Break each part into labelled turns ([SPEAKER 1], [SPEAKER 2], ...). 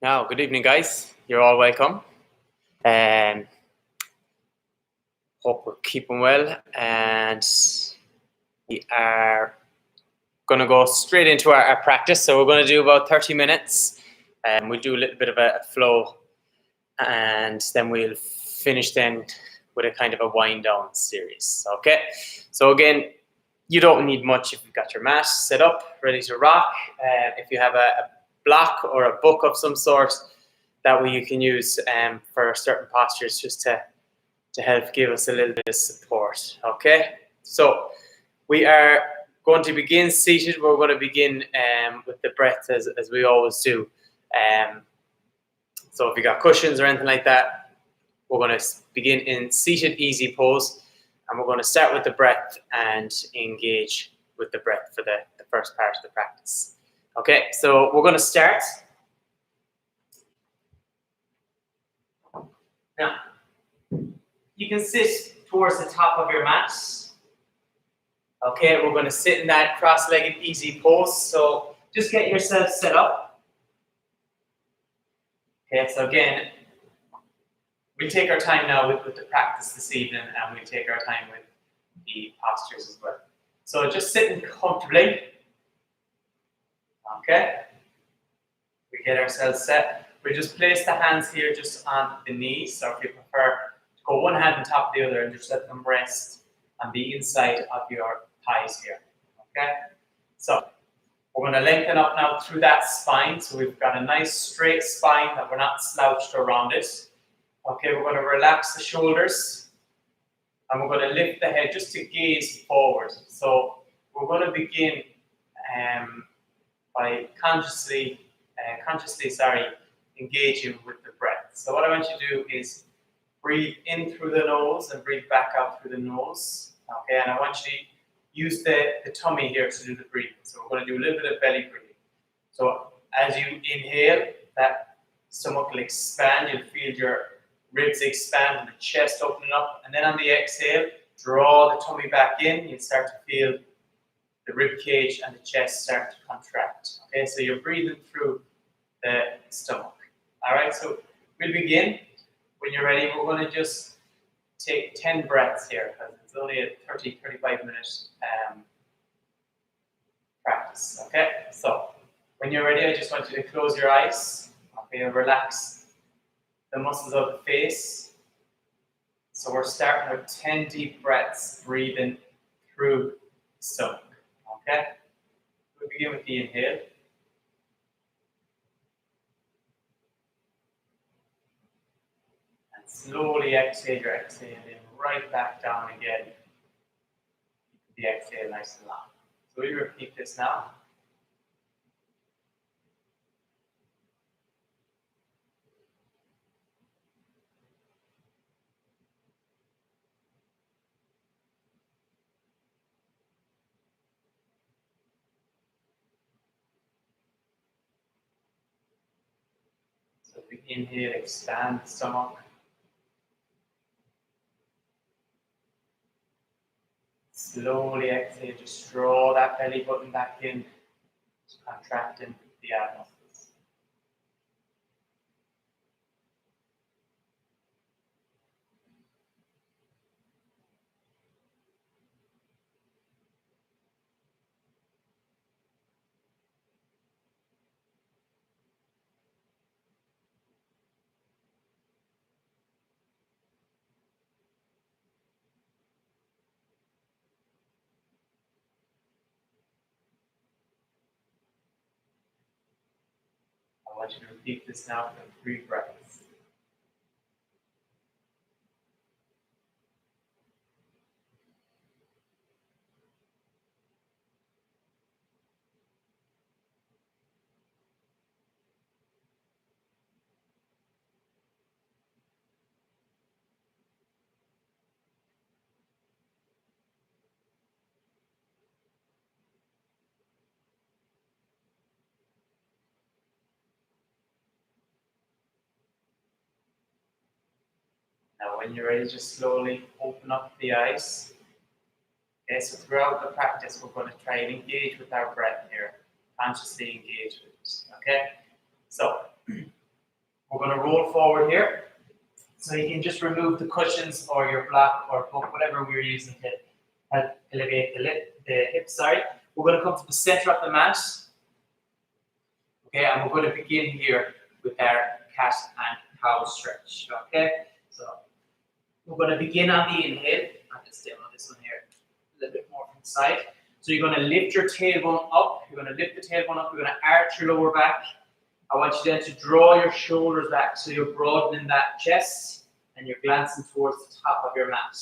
[SPEAKER 1] Now, good evening, guys. You're all welcome. Hope we're keeping well, and we are going to go straight into our practice. So we're going to do about 30 minutes, and we'll do a little bit of a flow, and then we'll finish then with a kind of a wind down series. Okay. So again, you don't need much if you've got your mat set up, ready to rock. If you have a block or a book of some sort, that way you can use for certain postures just to help give us a little bit of support. Okay, so we are going to begin seated. We're going to begin with the breath as we always do. So if you got cushions or anything like that, we're going to begin in seated easy pose, and we're going to start with the breath and engage with the breath for the first part of the practice. Okay, so we're going to start. Now, you can sit towards the top of your mat. Okay, we're going to sit in that cross-legged easy pose. So just get yourself set up. Okay, so again, we'll take our time now with the practice this evening, and we'll take our time with the postures as well. So just sitting comfortably. Okay, we get ourselves set. We just place the hands here just on the knees, or if you prefer, to go one hand on top of the other and just let them rest on the inside of your thighs here. Okay, so we're going to lengthen up now through that spine, so we've got a nice straight spine that we're not slouched around it. Okay, we're going to relax the shoulders, and we're going to lift the head just to gaze forward. So we're going to begin by consciously engaging with the breath. So what I want you to do is breathe in through the nose and breathe back out through the nose. Okay, and I want you to use the tummy here to do the breathing. So we're going to do a little bit of belly breathing. So as you inhale, that stomach will expand. You'll feel your ribs expand and the chest opening up. And then on the exhale, draw the tummy back in. You start to feel the rib cage and the chest start to contract. Okay, so you're breathing through the stomach. All right, so we'll begin. When you're ready, we're going to just take 10 breaths here, because it's only a 30-35 minute practice. Okay, so when you're ready, I just want you to close your eyes. Okay, and relax the muscles of the face. So we're starting with 10 deep breaths, breathing through the stomach. Okay, we'll begin with the inhale. And slowly exhale, you're exhaling right back down again. Keep the exhale nice and long. So we repeat this now. So if we inhale, expand the stomach. Slowly exhale, just draw that belly button back in, contracting the ab muscles. I want you to repeat this now for 3 breaths. Now when you're ready, just slowly open up the eyes. Okay, so throughout the practice, we're going to try and engage with our breath here. Consciously engage with it. Okay? So We're going to roll forward here. So you can just remove the cushions or your block or book, whatever we're using to help elevate the hips. Sorry. We're going to come to the center of the mat. Okay, and we're going to begin here with our cat and cow stretch. Okay, so we're going to begin on the inhale. I'm just staying on this one here a little bit more from the side. So you're going to lift your tailbone up. You're going to lift the tailbone up. You're going to arch your lower back. I want you then to draw your shoulders back so you're broadening that chest and you're glancing towards the top of your mat.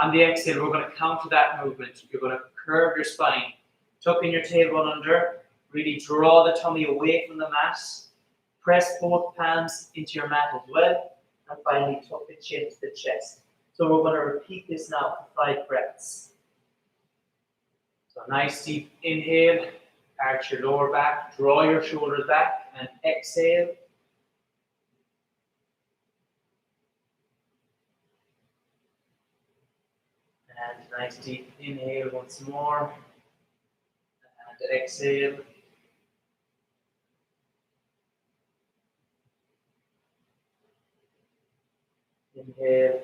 [SPEAKER 1] On the exhale, we're going to counter that movement. You're going to curve your spine, tuck in your tailbone under, really draw the tummy away from the mat, press both palms into your mat as well, and finally tuck the chin to the chest. So we're going to repeat this now for 5 breaths. So nice deep inhale, arch your lower back, draw your shoulders back, and exhale. And nice deep inhale once more, and exhale. Inhale. Exhale.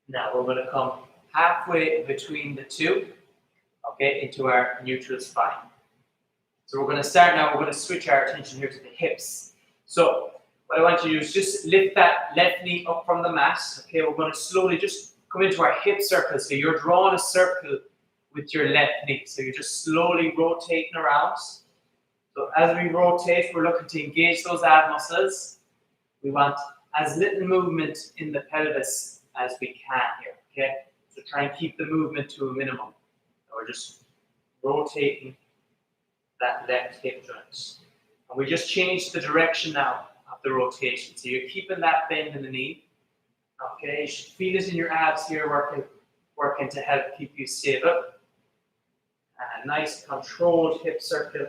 [SPEAKER 1] Now we're going to come halfway between the two, okay, into our neutral spine. So we're going to start now, we're going to switch our attention here to the hips. So what I want you to do is just lift that left knee up from the mat. Okay, we're going to slowly just come into our hip circle. So you're drawing a circle with your left knee. So you're just slowly rotating around. So as we rotate, we're looking to engage those ab muscles. We want as little movement in the pelvis as we can here, okay? So try and keep the movement to a minimum. So we're just rotating that left hip joint. And we just change the direction now of the rotation. So you're keeping that bend in the knee. Okay, you should feel it in your abs here, working to help keep you stable. And a nice controlled hip circle.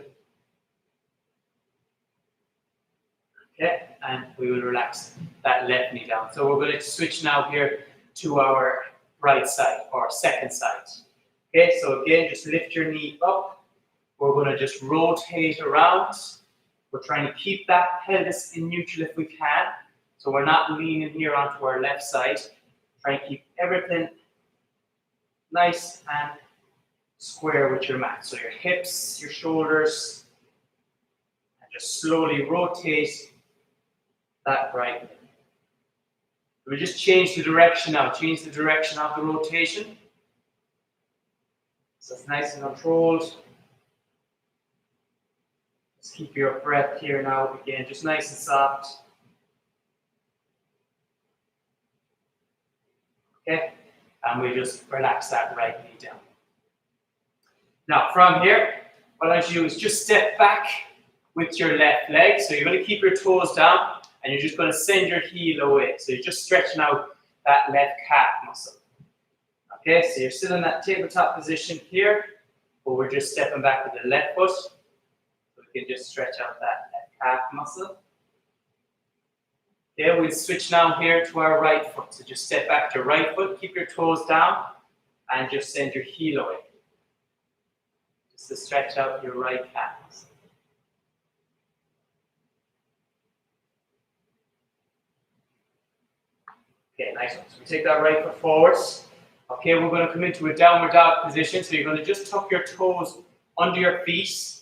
[SPEAKER 1] Okay, and we will relax that left knee down. So we're going to switch now here to our right side or second side. Okay, so again, just lift your knee up. We're going to just rotate around. We're trying to keep that pelvis in neutral if we can. So we're not leaning here onto our left side. Try and keep everything nice and square with your mat. So your hips, your shoulders, and just slowly rotate that right knee. We just change the direction now. Change the direction of the rotation. So it's nice and controlled. Just keep your breath here now. Again, just nice and soft. Okay, and we just relax that right knee down. Now from here, what I want you to do is just step back with your left leg. So you're going to keep your toes down and you're just going to send your heel away. So you're just stretching out that left calf muscle. Okay, so you're still in that tabletop position here, but we're just stepping back with the left foot. So we can just stretch out that left calf muscle. Okay, we'll switch now here to our right foot. So just step back to your right foot, keep your toes down, and just send your heel away. Just to stretch out your right calf muscle. Okay, nice one. So we take that right foot forwards. Okay, we're going to come into a downward dog position. So you're going to just tuck your toes under your feet.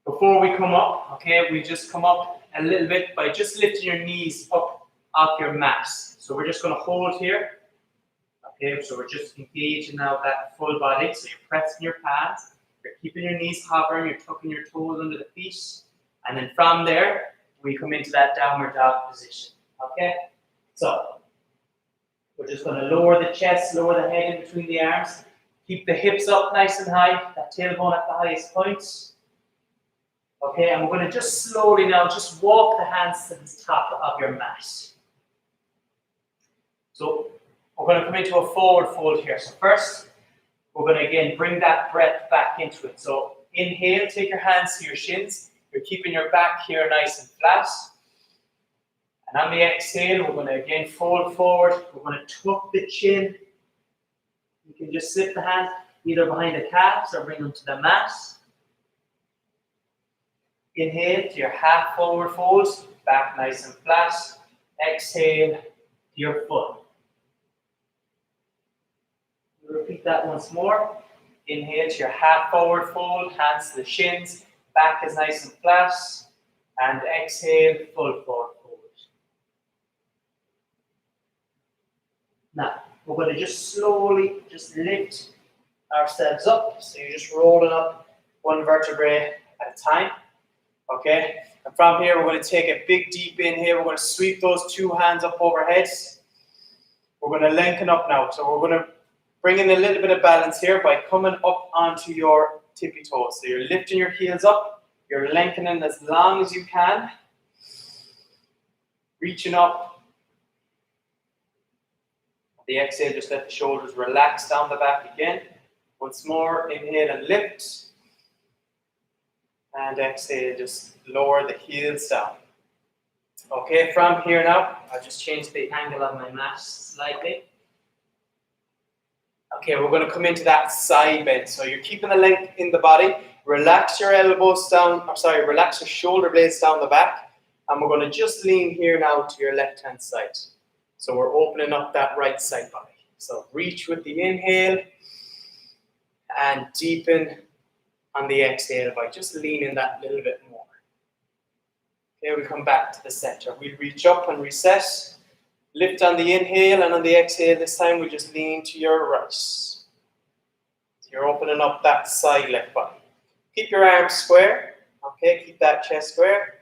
[SPEAKER 1] Before we come up, okay, we just come up a little bit by just lifting your knees up off your mat. So we're just going to hold here. Okay, so we're just engaging now that full body. So you're pressing your palms, you're keeping your knees hovering, you're tucking your toes under the feet. And then from there, we come into that downward dog position. Okay, so we're just going to lower the chest, lower the head in between the arms. Keep the hips up nice and high, that tailbone at the highest point. Okay, and we're going to just slowly now just walk the hands to the top of your mat. So we're going to come into a forward fold here. So first, we're going to again bring that breath back into it. So inhale, take your hands to your shins. You're keeping your back here nice and flat. And on the exhale, we're going to again fold forward. We're going to tuck the chin. You can just slip the hands either behind the calves or bring them to the mat. Inhale to your half forward fold, back nice and flat. Exhale to your full. Repeat that once more. Inhale to your half forward fold, hands to the shins, back is nice and flat. And exhale, full forward fold. Now, we're going to just slowly lift ourselves up. So you're just rolling up one vertebrae at a time. Okay? And from here, we're going to take a big deep inhale. We're going to sweep those two hands up overhead. We're going to lengthen up now. So we're going to bring in a little bit of balance here by coming up onto your tippy toes. So you're lifting your heels up. You're lengthening as long as you can. Reaching up. The exhale, just let the shoulders relax down the back again. Once more, inhale and lift. And exhale, just lower the heels down. Okay, from here now, I'll just change the angle of my mat slightly. Okay, we're going to come into that side bend. So you're keeping the length in the body. Relax your elbows down, relax your shoulder blades down the back. And we're going to just lean here now to your left-hand side. So we're opening up that right side body. So reach with the inhale and deepen on the exhale by just leaning that little bit more. Okay, we come back to the center. We reach up and reset. Lift on the inhale, and on the exhale this time we just lean to your right. So you're opening up that side left body. Keep your arms square. Okay, keep that chest square.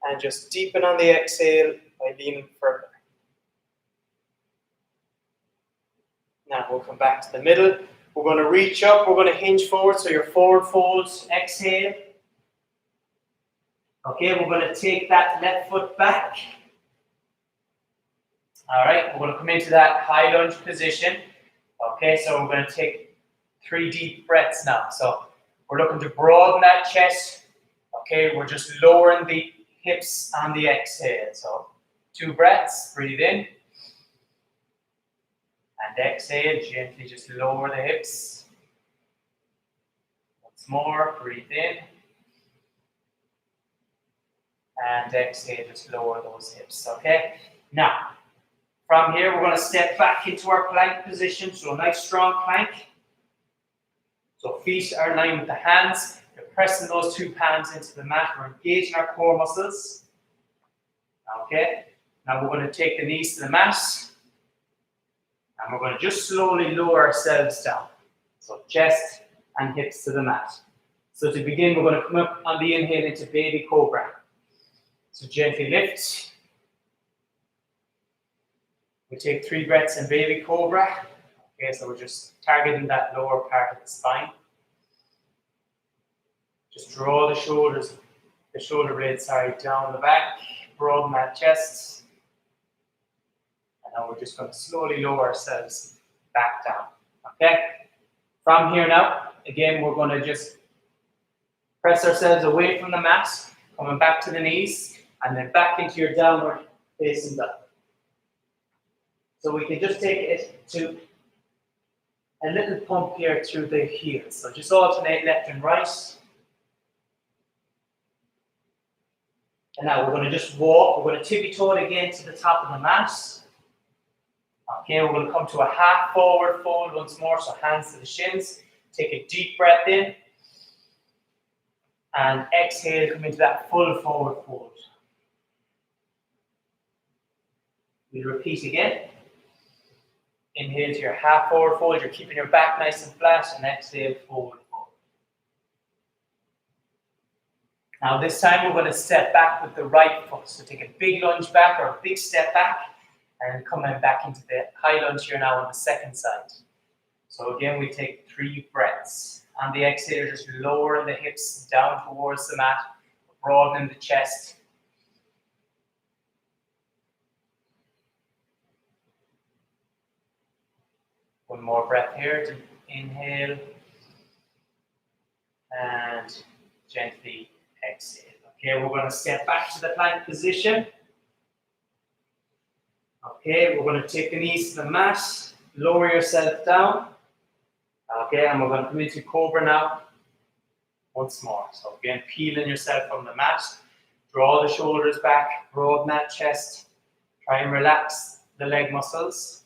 [SPEAKER 1] And just deepen on the exhale by leaning further. Now we'll come back to the middle. We're going to reach up. We're going to hinge forward. So your forward folds. Exhale. Okay, we're going to take that left foot back. All right, we're going to come into that high lunge position. Okay, so we're going to take 3 deep breaths now. So we're looking to broaden that chest. Okay, we're just lowering the hips on the exhale. So 2 breaths, breathe in. And exhale, gently just lower the hips. Once more, breathe in. And exhale, just lower those hips, okay? Now, from here, we're going to step back into our plank position. So a nice strong plank. So feet are in line with the hands. You're pressing those 2 palms into the mat. We're engaging our core muscles. Okay? Now we're going to take the knees to the mat. And we're going to just slowly lower ourselves down. So chest and hips to the mat. So to begin, we're going to come up on the inhale into baby cobra. So gently lift. We take 3 breaths in baby cobra. Okay, so we're just targeting that lower part of the spine. Just draw the shoulder blades, down the back. Broaden that chest. And now we're just going to slowly lower ourselves back down. Okay? From here now, again, we're going to just press ourselves away from the mat, coming back to the knees, and then back into your downward facing dog. So we can just take it to a little pump here through the heels. So just alternate left and right. And now we're going to just walk. We're going to tippy toe it again to the top of the mat. Okay, we're going to come to a half forward fold once more. So hands to the shins. Take a deep breath in. And exhale, come into that full forward fold. We repeat again. Inhale to your half forward fold. You're keeping your back nice and flat. And exhale, forward fold. Now this time we're going to step back with the right foot. So take a big lunge back or a big step back. And coming back into the high lunge here now on the second side. So again, we take 3 breaths. On the exhale, just lowering the hips down towards the mat. Broadening the chest. One more breath here to inhale and gently exhale. Okay, we're going to step back to the plank position. Okay, we're going to take the knees to the mat, lower yourself down. Okay, and we're going to come into cobra now. Once more. So again, peeling yourself from the mat. Draw the shoulders back, broaden that chest. Try and relax the leg muscles,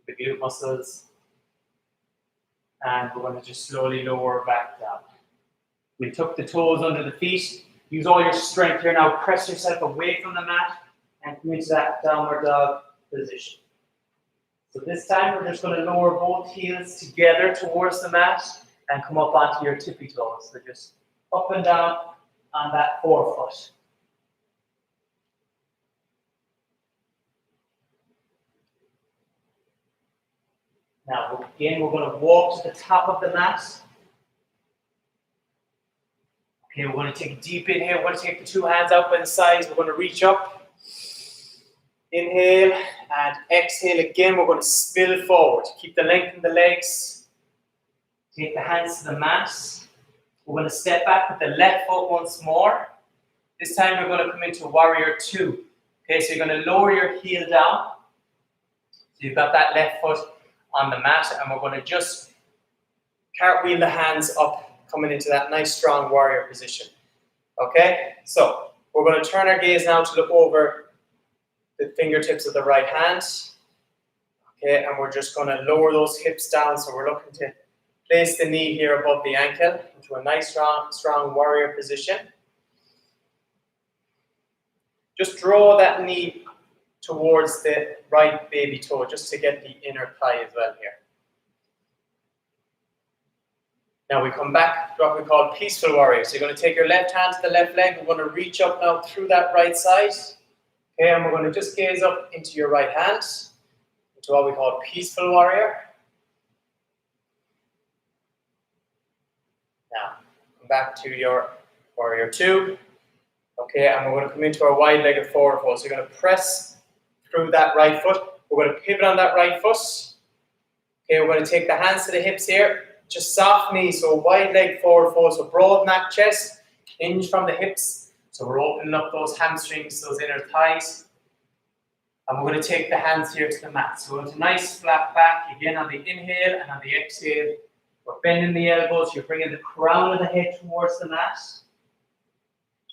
[SPEAKER 1] the glute muscles. And we're going to just slowly lower back down. We tuck the toes under the feet. Use all your strength here now. Press yourself away from the mat and come into that downward dog position. So this time we're just going to lower both heels together towards the mat and come up onto your tippy toes. So just up and down on that forefoot. Now again, we're going to walk to the top of the mat. Okay, we're going to take a deep inhale. We're going to take the two hands out by the sides. We're going to reach up. Inhale and exhale again. We're going to spill forward. Keep the length in the legs. Take the hands to the mat. We're going to step back with the left foot once more. This time we're going to come into warrior two. Okay, so you're going to lower your heel down. So you've got that left foot on the mat, and we're going to just cartwheel the hands up, coming into that nice strong warrior position. Okay, so we're going to turn our gaze now to look over the fingertips of the right hand. Okay, and we're just going to lower those hips down. So we're looking to place the knee here above the ankle into a nice strong warrior position. Just draw that knee towards the right baby toe, just to get the inner thigh as well here. Now we come back to what we call peaceful warrior. So you're going to take your left hand to the left leg. We're going to reach up now through that right side. Okay, and we're going to just gaze up into your right hand, into what we call peaceful warrior. Now, come back to your warrior two. Okay, and we're going to come into our wide-legged forward fold. So you're going to press through that right foot. We're going to pivot on that right foot. Okay, we're going to take the hands to the hips here. Just soft knee, so wide leg forward fold. So broaden that chest, hinge from the hips. So we're opening up those hamstrings, those inner thighs. And we're going to take the hands here to the mat. So it's a nice flat back, again on the inhale and on the exhale. We're bending the elbows. You're bringing the crown of the head towards the mat.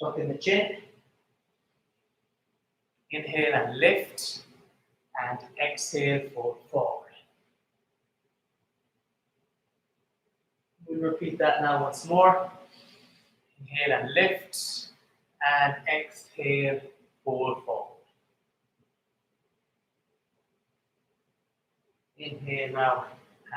[SPEAKER 1] Tuck in the chin. Inhale and lift. And exhale, fold forward. We'll repeat that now once more. Inhale and lift. And exhale, fold forward. Inhale now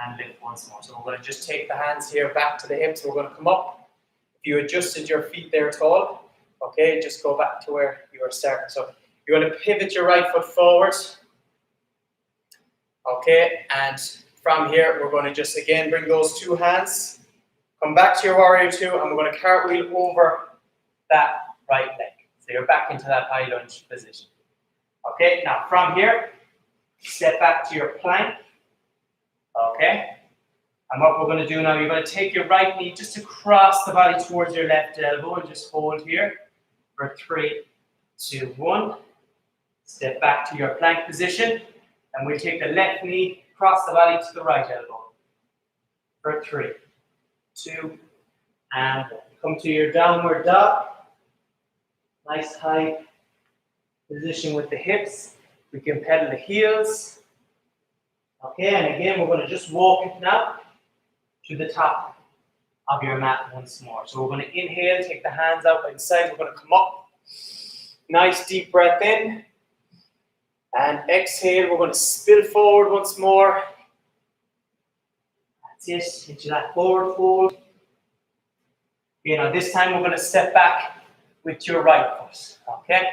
[SPEAKER 1] and lift once more. So we're going to just take the hands here back to the hips. We're going to come up. If you adjusted your feet there at all, okay, just go back to where you were starting. So you're going to pivot your right foot forward. Okay, and from here, we're going to just again bring those two hands. Come back to your warrior two, and we're going to cartwheel over that right leg. So you're back into that high lunge position. Okay, now from here, step back to your plank. Okay, and what we're going to do now, you're going to take your right knee just across the body towards your left elbow and just hold here for 3, 2, 1. Step back to your plank position, and we'll take the left knee across the body to the right elbow for 3, 2, and 1. Come to your downward dog. Nice high position with the hips. We can pedal the heels. Okay, and again, we're going to just walk it now to the top of your mat once more. So we're going to inhale, take the hands out by the sides. We're going to come up. Nice deep breath in. And exhale, we're going to spill forward once more. That's it, into that forward fold. Okay, now this time we're going to step back with your right foot. Okay?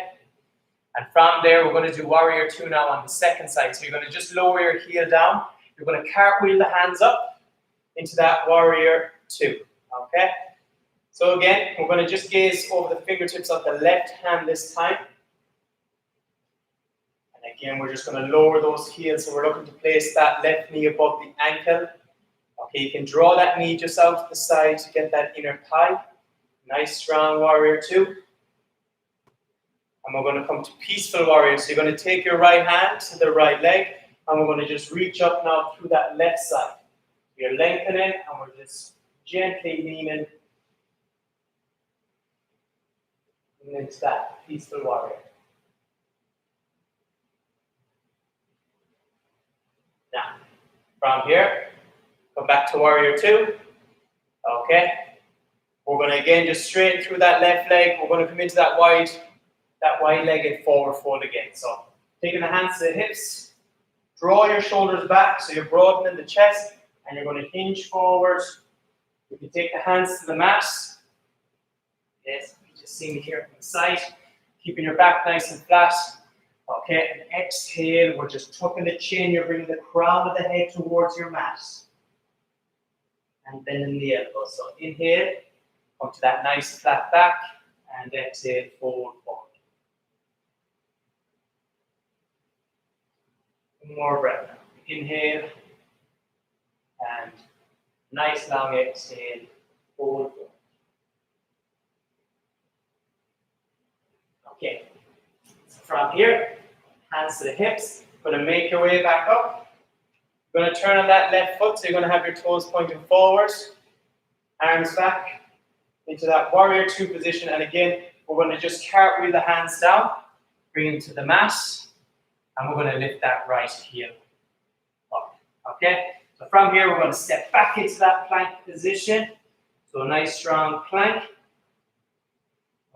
[SPEAKER 1] And from there, we're going to do warrior two now on the second side. So you're going to just lower your heel down. You're going to cartwheel the hands up into that warrior two. Okay? So again, we're going to just gaze over the fingertips of the left hand this time. And again, we're just going to lower those heels. So we're looking to place that left knee above the ankle. Okay, you can draw that knee just out to the side to get that inner thigh. Nice strong warrior two. And we're going to come to peaceful warrior. So you're going to take your right hand to the right leg, and we're going to just reach up now through that left side. You're lengthening, and we're just gently leaning into that peaceful warrior. Now, from here, come back to warrior 2. Okay. We're going to again just straighten through that left leg. We're going to come into that wide-legged forward fold again. So taking the hands to the hips, draw your shoulders back so you're broadening the chest, and you're going to hinge forward. You can take the hands to the mat. Yes, you just see me here from the side. Keeping your back nice and flat. Okay, and exhale. We're just tucking the chin. You're bringing the crown of the head towards your mat. And bending the elbows. So inhale, come to that nice flat back, and exhale, fold forward. One more breath now. Inhale, and nice long exhale, fold forward. Okay, so from here, hands to the hips, going to make your way back up. You're going to turn on that left foot, so you're going to have your toes pointing forward, arms back, into that warrior 2 position, and again, we're going to just cartwheel the hands down, bring them to the mat, and we're going to lift that right heel up. Okay, so from here, we're going to step back into that plank position, so a nice strong plank.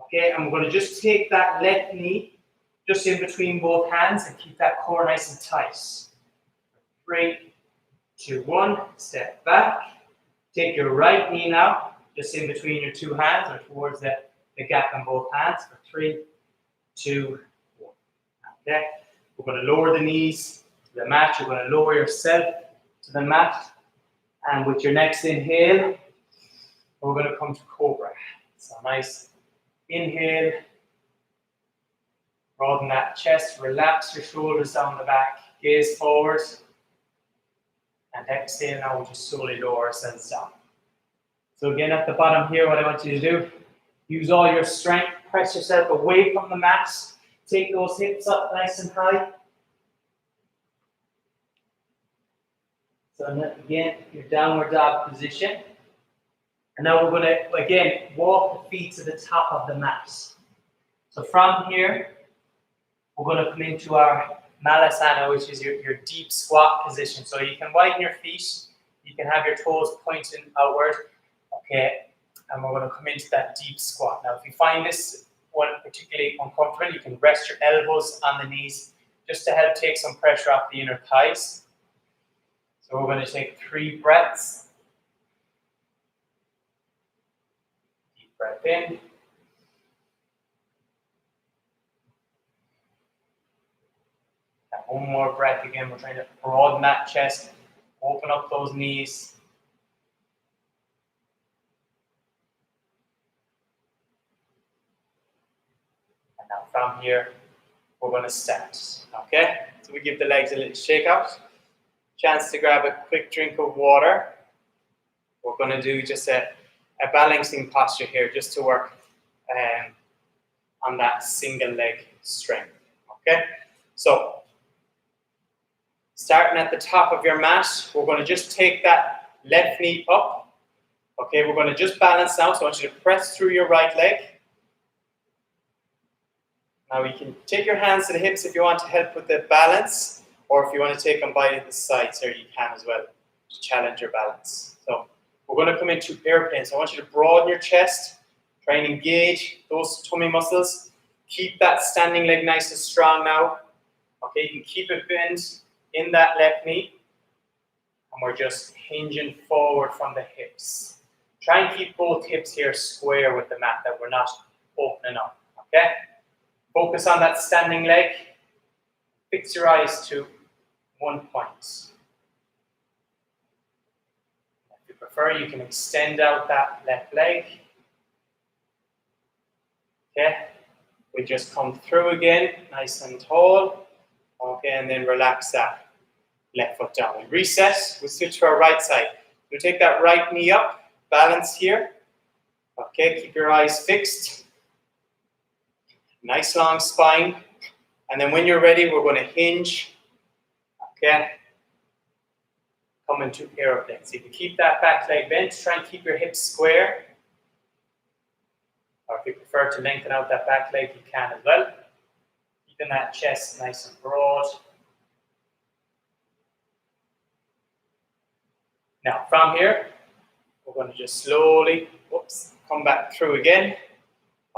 [SPEAKER 1] Okay, and we're going to just take that left knee just in between both hands and keep that core nice and tight. 3, 2, 1, step back. Take your right knee now, just in between your 2 hands or towards the gap in both hands for 3, 2, 1. Okay, we're going to lower the knees to the mat. You're going to lower yourself to the mat. And with your next inhale, we're going to come to cobra. So nice inhale, broaden that chest, relax your shoulders down the back, gaze forward, and exhale. Now we'll just slowly lower ourselves down. So again, at the bottom here, what I want you to do, use all your strength, press yourself away from the mat, take those hips up nice and high. So again, your downward dog position. And now we're going to, again, walk the feet to the top of the mat. So from here, we're going to come into our Malasana, which is your deep squat position. So you can widen your feet. You can have your toes pointing outward. Okay, and we're going to come into that deep squat. Now, if you find this one particularly uncomfortable, you can rest your elbows on the knees just to help take some pressure off the inner thighs. So we're going to take 3 breaths. Breath in. And one more breath again. We're trying to broaden that chest, open up those knees. And now from here, we're going to stand. Okay? So we give the legs a little shake out. Chance to grab a quick drink of water. We're going to do just a balancing posture here just to work on that single leg strength. Okay, so starting at the top of your mat, we're going to just take that left knee up. Okay, we're going to just balance now, so I want you to press through your right leg. Now you can take your hands to the hips if you want to help with the balance, or if you want to take them by the sides here, you can as well to challenge your balance. So we're going to come into airplane. So I want you to broaden your chest, try and engage those tummy muscles. Keep that standing leg nice and strong now. Okay, you can keep it bent in that left knee. And we're just hinging forward from the hips. Try and keep both hips here square with the mat, that we're not opening up. Okay? Focus on that standing leg. Fix your eyes to one point. Prefer, you can extend out that left leg. Okay, we just come through again, nice and tall. Okay, and then relax that left foot down. We reset, we switch to our right side. We take that right knee up, balance here. Okay, keep your eyes fixed. Nice long spine. And then when you're ready, we're going to hinge. Okay. Come into aeroplane. So you can keep that back leg bent. Try and keep your hips square. Or if you prefer to lengthen out that back leg, you can as well. Keeping that chest nice and broad. Now, from here, we're going to just slowly, come back through again.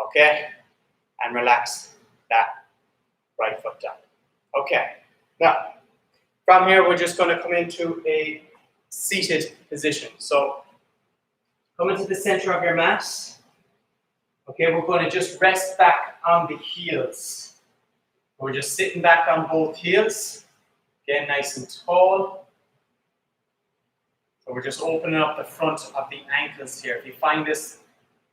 [SPEAKER 1] Okay. And relax that right foot down. Okay. Now, from here, we're just going to come into a seated position. So, come into the center of your mat. Okay, we're going to just rest back on the heels. We're just sitting back on both heels. Again, nice and tall. So we're just opening up the front of the ankles here. If you find this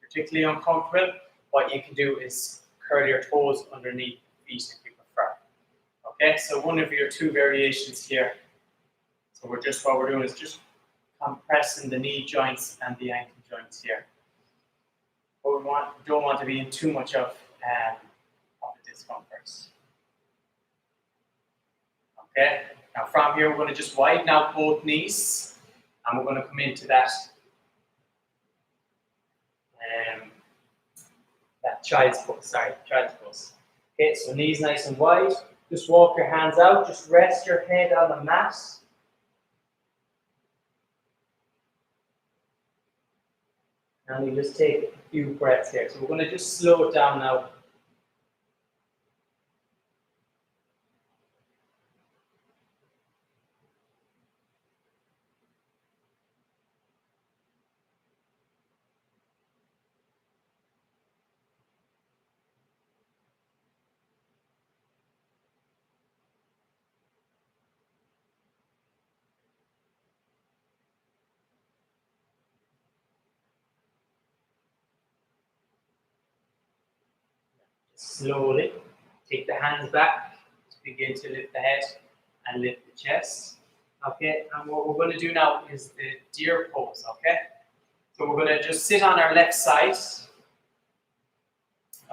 [SPEAKER 1] particularly uncomfortable, what you can do is curl your toes underneath the feet if you prefer. Okay, so one of your two variations here. So what we're doing is just compressing the knee joints and the ankle joints here. But we don't want to be in too much of the discomfort. Okay, now from here we're going to just widen out both knees and we're going to come into that child's pose, child's pose. Okay, so knees nice and wide. Just walk your hands out, just rest your head on the mat. And we just take a few breaths here. So we're going to just slow it down now. Slowly take the hands back. Just begin to lift the head and lift the chest. Okay, and what we're going to do now is the deer pose. Okay, so we're going to just sit on our left side.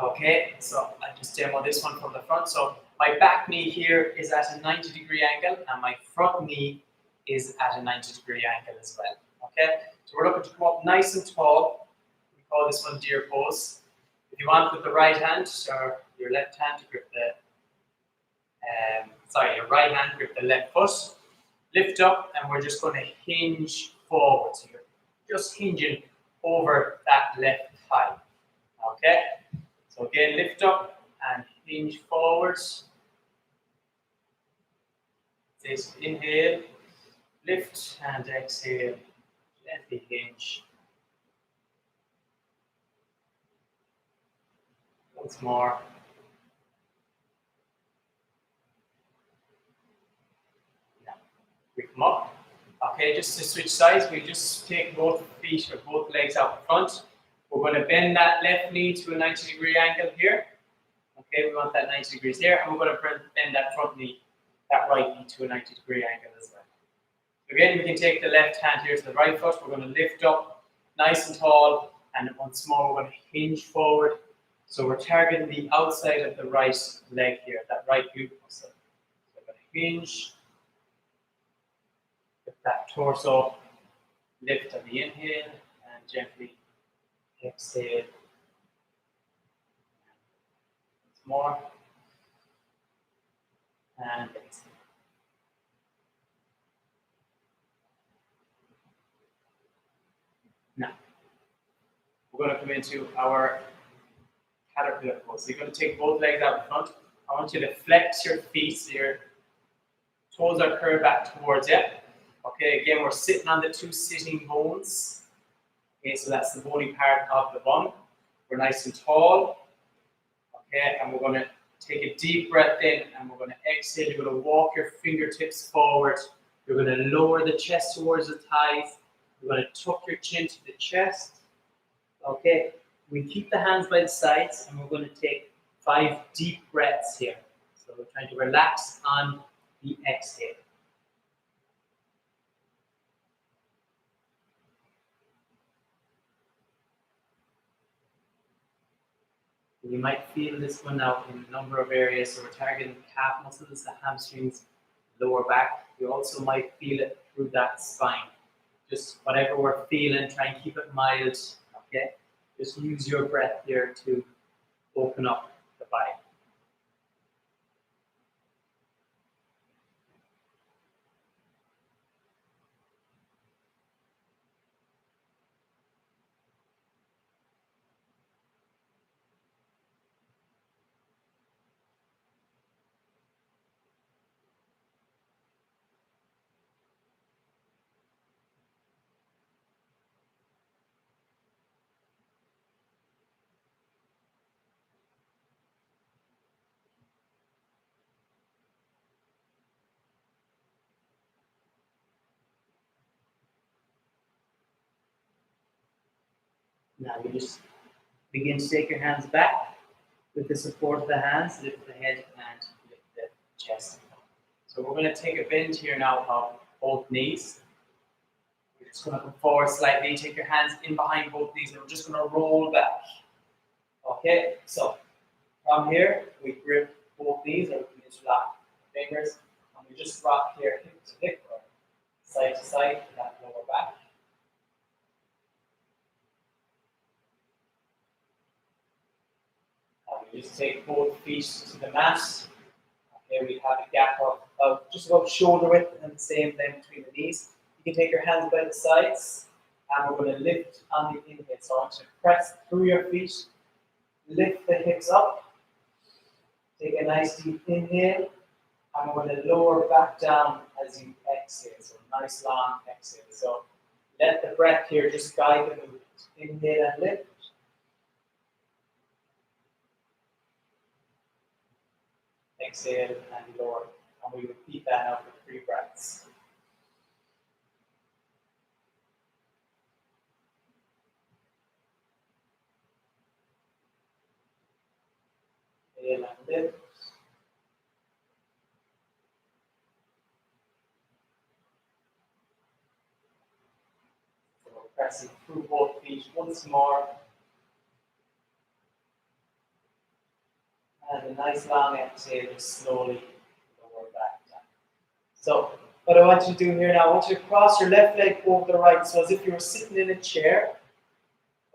[SPEAKER 1] Okay, so I just demo this one from the front. So my back knee here is at a 90-degree angle and my front knee is at a 90-degree angle as well. Okay, so we're looking to come up nice and tall. We call this one deer pose. If you want with the right hand or your left hand to grip the, your right hand grip the left foot. Lift up and we're just going to hinge forward. So you're just hinging over that left thigh. Okay? So again, lift up and hinge forwards. This inhale, lift and exhale, gently hinge. Once more. Now, we come up. Okay, just to switch sides, we just take both feet or both legs out in front. We're going to bend that left knee to a 90-degree angle here. Okay, we want that 90 degrees there, and we're going to bend that front knee, that right knee to a 90-degree angle as well. Again, we can take the left hand here to the right foot. We're going to lift up nice and tall, and once more we're going to hinge forward. So we're targeting the outside of the right leg here, that right glute muscle. So we're going to hinge, with that torso, lift on the inhale, and gently exhale. Once more, and exhale. Now, we're going to come into our caterpillar pose. So you're going to take both legs out in front. I want you to flex your feet so your toes are curved back towards you. Okay, again, we're sitting on the two sitting bones. Okay, so that's the bony part of the bum. We're nice and tall. Okay, and we're going to take a deep breath in and we're going to exhale. You're going to walk your fingertips forward. You're going to lower the chest towards the thighs. You're going to tuck your chin to the chest. Okay, we keep the hands by the sides and we're going to take 5 deep breaths here. So we're trying to relax on the exhale. You might feel this one out in a number of areas. So we're targeting calf muscles, the hamstrings, lower back. You also might feel it through that spine. Just whatever we're feeling, try and keep it mild, okay? Just use your breath here to open up the body. Now you just begin to take your hands back with the support of the hands, lift the head and lift the chest. So we're going to take a bend here now of both knees. You're just going to come forward slightly, take your hands in behind both knees, and we're just going to roll back. Okay, so from here, we grip both knees, or we can interlock fingers, and we just rock here hip to hip, or side to side, to that lower back. And we just take both feet to the mat. Okay, we have a gap of just about shoulder width and the same length between the knees. You can take your hands by the sides, and we're going to lift on the inhale. So I want you to press through your feet, lift the hips up, take a nice deep inhale, and we're going to lower back down as you exhale. So nice long exhale. So let the breath here just guide the movement. Inhale and lift. Exhale and lower. And we repeat that now for 3 breaths. Inhale and lift. So we're pressing through both feet once more. And a nice long exhale, just slowly lower back down. So what I want you to do here now, I want you to cross your left leg over the right, so as if you were sitting in a chair.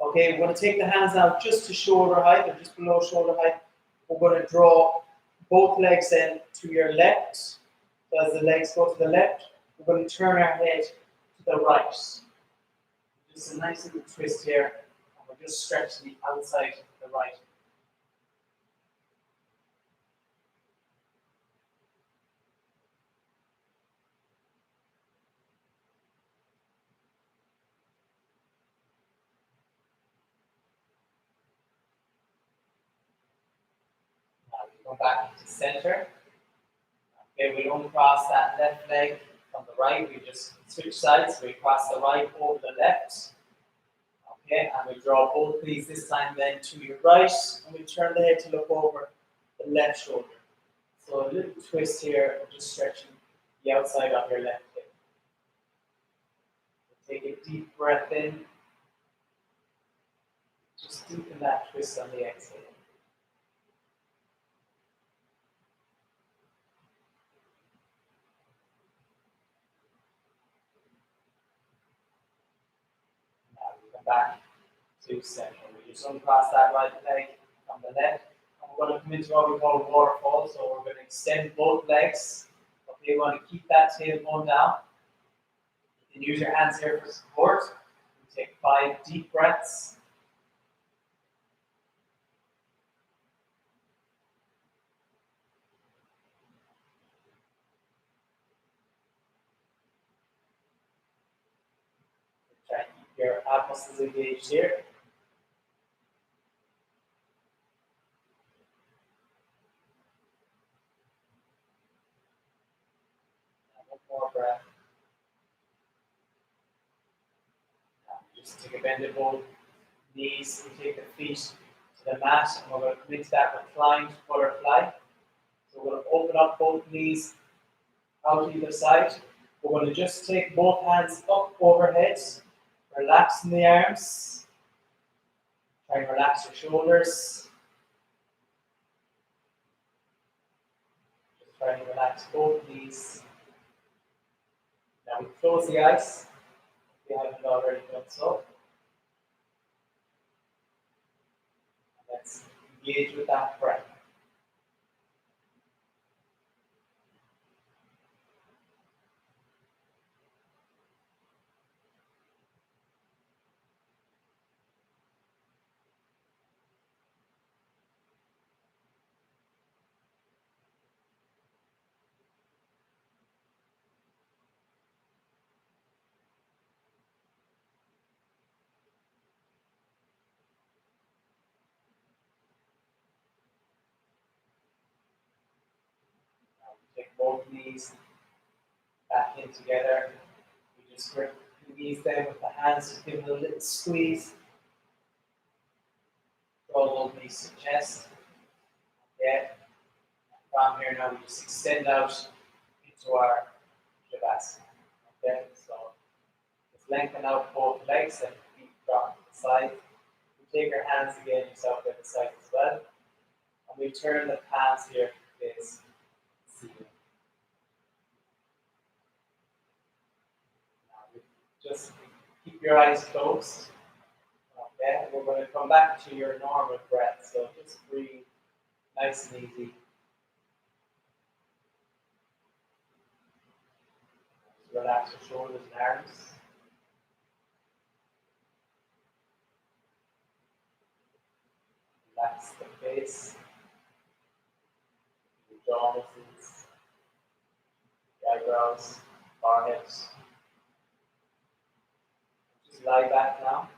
[SPEAKER 1] Okay, we're going to take the hands out just to shoulder height, or just below shoulder height. We're going to draw both legs in to your left. So as the legs go to the left, we're going to turn our head to the right. Just a nice little twist here, and we're just stretching the outside to the right. Now we go back to center. Okay, we don't cross that left leg from the right, we just switch sides. We cross the right over the left. Okay, and we draw both knees this time then to your right, and we turn the head to look over the left shoulder. So a little twist here, just stretching the outside of your left hip. Take a deep breath in. Just deepen that twist on the exhale. Now we come back to center. We just uncross that right leg from the left. And we're going to come into what we call a waterfall. So we're going to extend both legs. Okay, we want to keep that tailbone down. You can use your hands here for support. You take 5 deep breaths. Try and keep your ab muscles engaged here. And one more breath. Just take a bend of both knees. We take the feet to the mat, and we're going to come into that reclined butterfly. So we're going to open up both knees out either side. We're going to just take both hands up overhead, relaxing the arms. Try and relax your shoulders. Try and relax both knees. Now we close the eyes if we haven't already done so. Let's engage with that breath. Now we take both knees back in together. We just grip the knees down with the hands, just give it a little squeeze. Draw both knees to the chest. Okay. From here now we just extend out into our Shavasana. Okay, so just lengthen out both legs and feet drop to the side. We take our hands again, yourself at the side as well. And we turn the palms here to face the ceiling. Now just keep your eyes closed. Okay, we're going to come back to your normal breath. So just breathe nice and easy. Relax your shoulders and arms. Relax the face, your jaw muscles, the eyebrows, forehead. Just lie back now.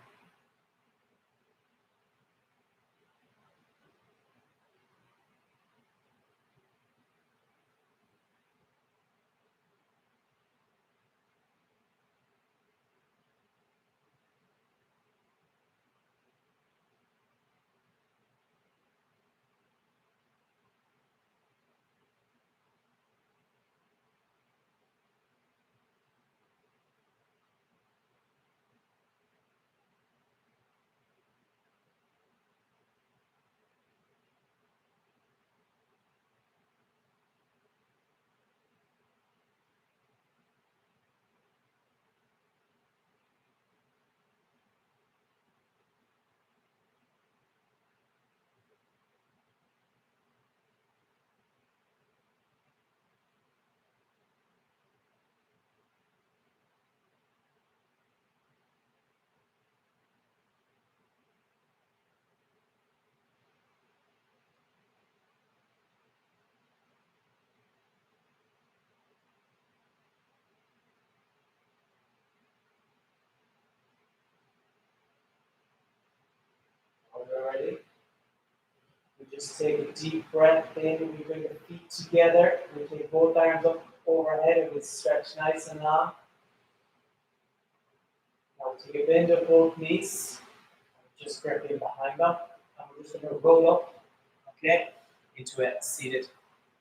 [SPEAKER 1] When we're ready, we just take a deep breath in. We bring the feet together. We take both arms up overhead and we stretch nice and long. Now we take a bend of both knees. Just grip in behind them. And we're just going to roll up, okay, into a seated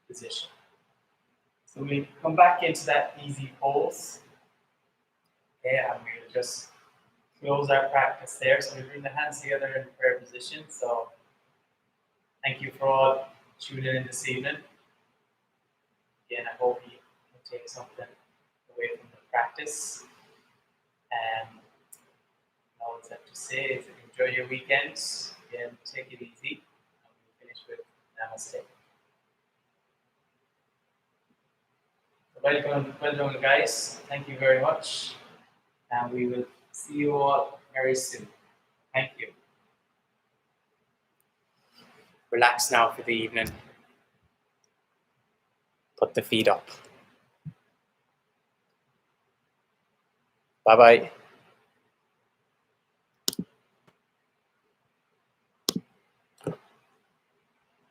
[SPEAKER 1] position. So we come back into that easy pose. Okay, and we'll just close our practice there. So we bring the hands together in prayer position. So thank you for all tuning in this evening. Again, I hope you can take something away from the practice. And all I have to say is enjoy your weekends. Again, take it easy. And we'll finish with Namaste. So well done, guys. Thank you very much. And we will see you all very soon. Thank you. Relax now for the evening. Put the feet up. Bye-bye.